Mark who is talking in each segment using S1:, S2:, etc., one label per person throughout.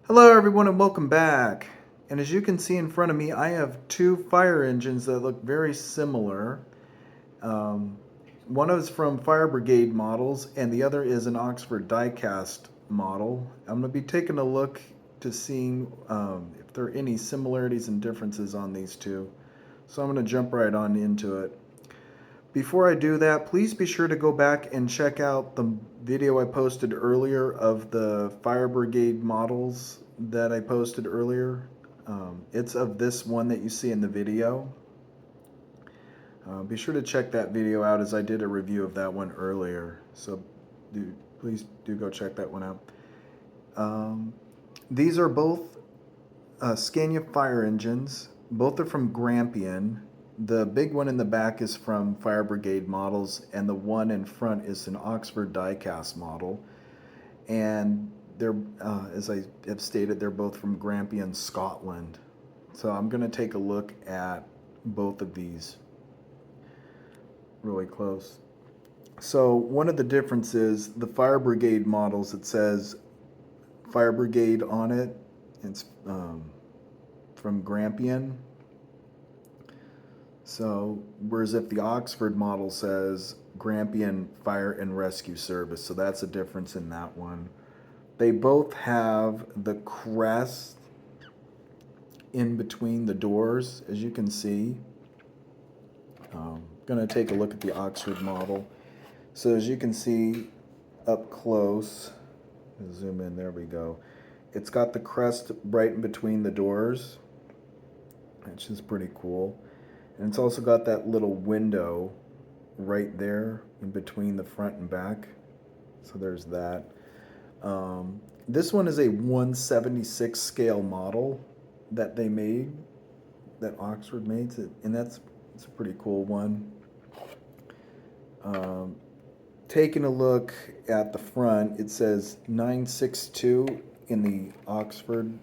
S1: Hello everyone and welcome back. And as you can see in front of me, I have two fire engines that look very similar. Um, One is from Fire Brigade Models and the other is an Oxford Diecast model. I'm going to be taking a look to seeing if there are any similarities and differences on these two. So I'm going to jump right on into it. Before I do that, please be sure to go back and check out the video I posted earlier of the Fire Brigade models that I posted earlier. It's of this one that you see in the video. Be sure to check that video out as I did a review of that one earlier. So please do go check that one out. These are both Scania fire engines. Both are from Grampian. The big one in the back is from Fire Brigade Models, and the one in front is an Oxford Diecast model. And they're, as I have stated, they're both from Grampian Scotland. So I'm going to take a look at both of these really close. So one of the differences, the Fire Brigade models, it says Fire Brigade on it. It's from Grampian. So, whereas if the Oxford model says Grampian Fire and Rescue Service, so that's a difference in that one. They both have the crest in between the doors, as you can see. Going to take a look at the Oxford model. So as you can see up close, zoom in, there we go. It's got the crest right in between the doors, which is pretty cool. And it's also got that little window right there in between the front and back. So there's that. This one is a 1/76 scale model that they made, that Oxford made, and it's a pretty cool one. Taking a look at the front, it says 962 in the Oxford,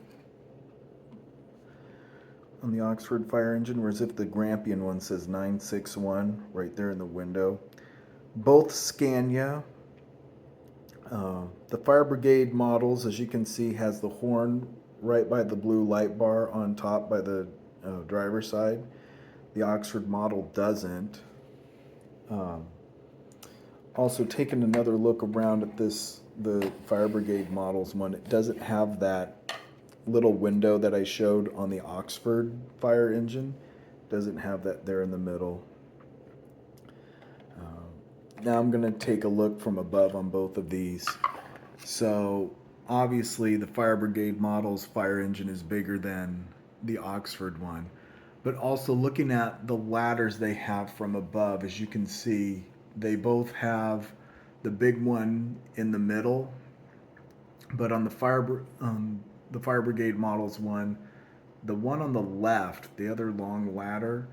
S1: on the Oxford fire engine, whereas if the Grampian one says 961 right there in the window. Both Scania. The Fire Brigade models, as you can see, has the horn right by the blue light bar on top by the driver's side. The Oxford model doesn't. Also, taking another look around at the Fire Brigade models one, it doesn't have that little window that I showed on the Oxford fire engine. Doesn't have that there in the middle. Now I'm going to take a look from above on both of these. So obviously the Fire Brigade model's fire engine is bigger than the Oxford one. But also looking at the ladders they have from above, as you can see, they both have the big one in the middle. But on the Fire Brigade models one, the one on the left, the other long ladder,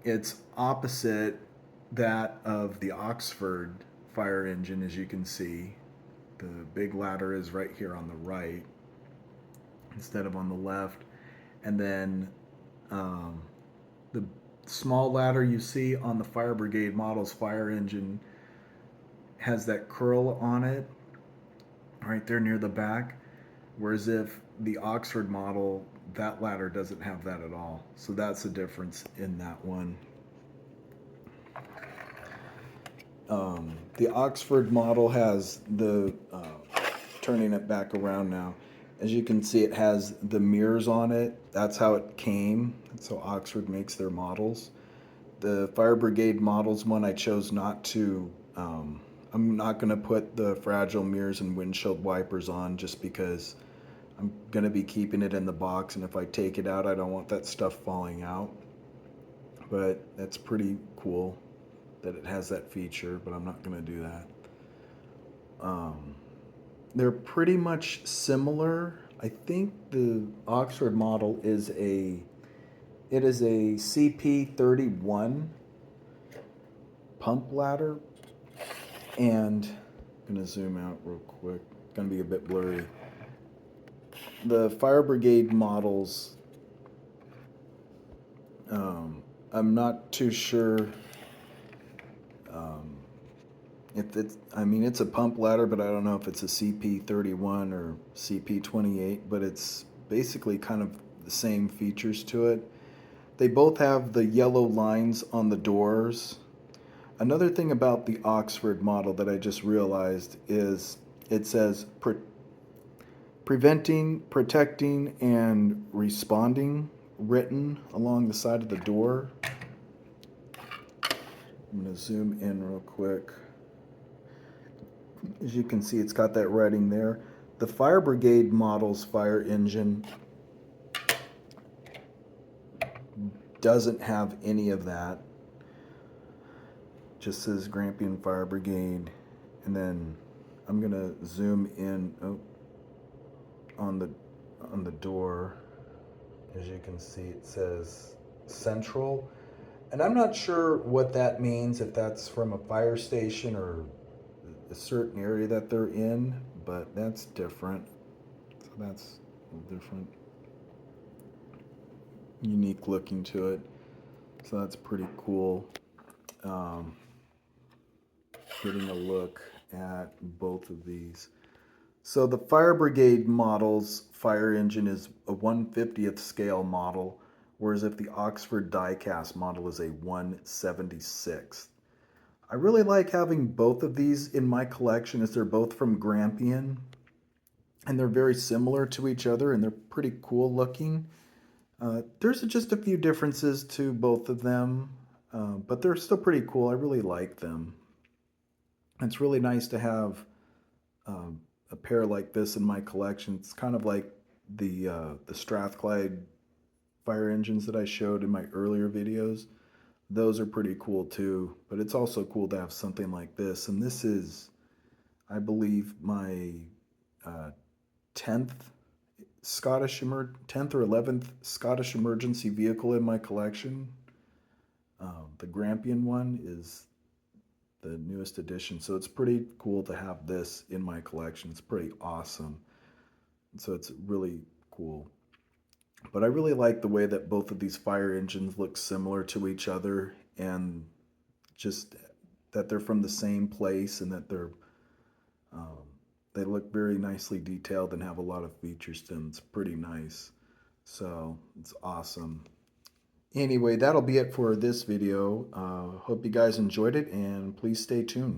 S1: it's opposite that of the Oxford fire engine, as you can see. The big ladder is right here on the right instead of on the left. And then the small ladder you see on the Fire Brigade model's fire engine has that curl on it right there near the back. Whereas if the Oxford model, that ladder doesn't have that at all. So that's the difference in that one. The Oxford model has the, turning it back around now, as you can see, it has the mirrors on it. That's how it came. That's how Oxford makes their models. The Fire Brigade models one, I chose not to, I'm not going to put the fragile mirrors and windshield wipers on just because I'm going to be keeping it in the box, and if I take it out, I don't want that stuff falling out. But that's pretty cool that it has that feature, but I'm not going to do that. They're pretty much similar. I think the Oxford model is a CP31 pump ladder, and I'm going to zoom out real quick. It's going to be a bit blurry. The Fire Brigade models, I'm not too sure I mean, it's a pump ladder, but I don't know if it's a CP31 or CP28, but it's basically kind of the same features to it. They both have the yellow lines on the doors. Another thing about the Oxford model that I just realized is it says preventing, protecting, and responding written along the side of the door. I'm going to zoom in real quick. As you can see, it's got that writing there. The Fire Brigade Models fire engine doesn't have any of that. Just says Grampian Fire Brigade. And then I'm going to zoom in on the door. As you can see, it says Central. And I'm not sure what that means, if that's from a fire station or a certain area that they're in, but that's different. So that's different, unique looking to it. So that's pretty cool. Um, Getting a look at both of these. So the Fire Brigade Models fire engine is a 1/50th scale model, whereas if the Oxford Diecast model is a 1/76th. I really like having both of these in my collection as they're both from Grampian and they're very similar to each other and they're pretty cool looking. There's just a few differences to both of them, but they're still pretty cool. I really like them. It's really nice to have a pair like this in my collection. It's kind of like the Strathclyde fire engines that I showed in my earlier videos. Those are pretty cool too, but it's also cool to have something like this. And this is, I believe, my 10th 10th or 11th Scottish emergency vehicle in my collection. The Grampian one is the newest addition, so it's pretty cool to have this in my collection. It's pretty awesome. So it's really cool. But I really like the way that both of these fire engines look similar to each other, and just that they're from the same place and that um, they look very nicely detailed and have a lot of features to them. It's pretty nice. So it's awesome. Anyway, that'll be it for this video. Hope you guys enjoyed it, and please stay tuned.